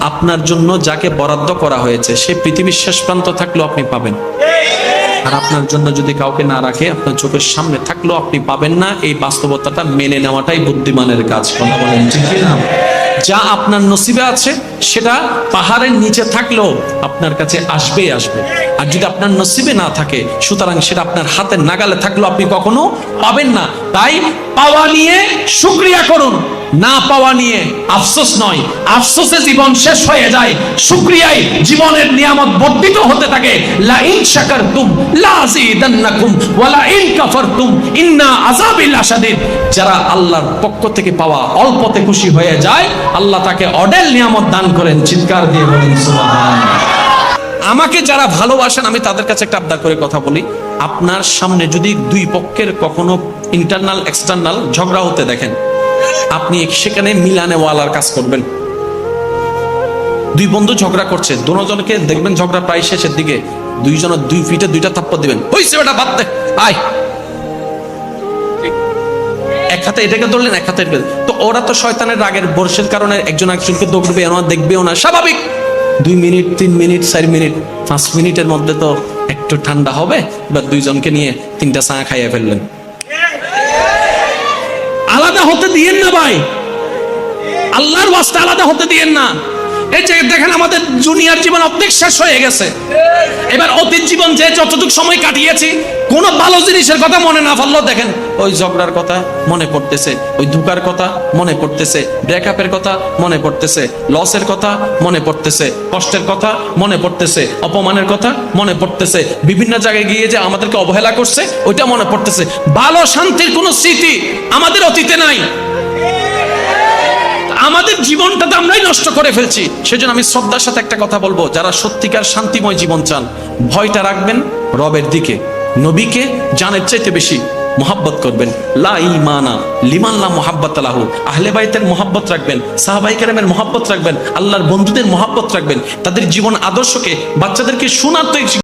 আপনার জন্য যাকে বরাদ্দ করা হয়েছে সে পৃথিবীর শেষ প্রান্ত থাকলেও আপনি পাবেন, আর আপনার জন্য যদি কাউকে না রাখে আপনার চোখের সামনে থাকলেও আপনি পাবেন না। এই বাস্তবতাটা মেনে নেওয়াটাই বুদ্ধিমানের কাজ। কথা বলেন ঠিক না? যা আপনার নসিবে আছে সেটা পাহাড়ের নিচে থাকলেও আপনার কাছে আসবেই আসবে, আর যদি আপনার নসিবে না থাকে সুতরাং সেটা আপনার হাতের নাগালে থাকলেও আপনি কখনো পাবেন না। তাই পাওয়া নিয়ে শুকরিয়া করুন, না পাওয়া নিয়ে আফসোস নয়। আফসোসে জীবন শেষ হয়ে যায়, শুকরিয়ায় জীবনের নিয়ামত বর্ধিত হতে থাকে। লা ইন শাকারতুম লা আযীদান্নাকুম ওয়া লা ইন কাফারতুম ইন্না আযাবি লাশাদীদ। যারা আল্লাহর পক্ষ থেকে পাওয়া অল্পতে খুশি হয়ে যায়, আল্লাহ তাকে অডেল নিয়ামত দান করেন। চিৎকার দিয়ে বলেন সুবহানাল্লাহ। আমাকে যারা ভালোবাসেন আমি তাদের কাছে একটা আবদার করে কথা বলি, আপনার সামনে যদি দুই পক্ষের কখনো ইন্টারনাল এক্সটার্নাল ঝগড়া হতে দেখেন, আপনি সেখানে মিলানে ওয়ালার কাজ করবেন। দুই বন্ধু ঝগড়া করছে, দুজনকে দেখবেন ঝগড়া প্রায় শেষের দিকে দুইজন দুই ফিটে দুইটা থাপ্পড় দিবেন, হইছে বেটা বাদ দে আয়, এক হাতে এটাকে ধরলেন এক হাতে এটাকে। তো ওরা তো শয়তানের রাগের বর্ষের কারণে একজন একজনকে দৌড়বে না, দেখবেও না, স্বাভাবিক। 2 মিনিট 3 মিনিট 4 মিনিট 5 মিনিটের মধ্যে তো একটু ঠান্ডা হবে, বা দুইজনকে নিয়ে 3টা চা খাইয়ে ফেললেন। আলাদা হতে দিয়েন না ভাই, আল্লাহর ওয়াস্তে আলাদা হতে দিয়েন না। এই যে দেখেন আমাদের দুনিয়ার জীবন অর্ধেক শেষ হয়ে গেছে, এবার অতীত জীবন যে যতটুকু সময় কাটিয়েছি কোনো ভালো জিনিসের কথা মনে না পড়লেও দেখেন ওই ঝগড়ার কথা মনে পড়তেছে, ওই ধোঁকার কথা মনে পড়তেছে, ব্রেকআপের কথা মনে পড়তেছে, লসের কথা মনে পড়তেছে, কষ্টের কথা মনে পড়তেছে, অপমানের কথা মনে পড়তেছে, বিভিন্ন জায়গায় গিয়ে যে আমাদেরকে অবহেলা করছে ওইটা মনে পড়তেছে। ভালো শান্তির কোনো স্মৃতি আমাদের অতীতে নাই, আমাদের জীবনটা তো আমরাই নষ্ট করে ফেলছি। সেজন্য আমি শ্রদ্ধার সাথে একটা কথা বলবো, যারা সত্যিকার শান্তিময় জীবন চান ভয়টা রাখবেন রবের দিকে, নবীকে জানের চাইতে বেশি মোহাব্বত করবেন। লা ঈমানা লিমান লা মুহাব্বাতা লাহু, আহলে বাইতের মোহাব্বত রাখবেন, সাহাবায়ে কেরামের মোহাব্বত রাখবেন, আল্লাহর বন্ধুদের মোহাব্বত রাখবেন, তাদের জীবন আদর্শকে বাচ্চাদেরকে শোনাতে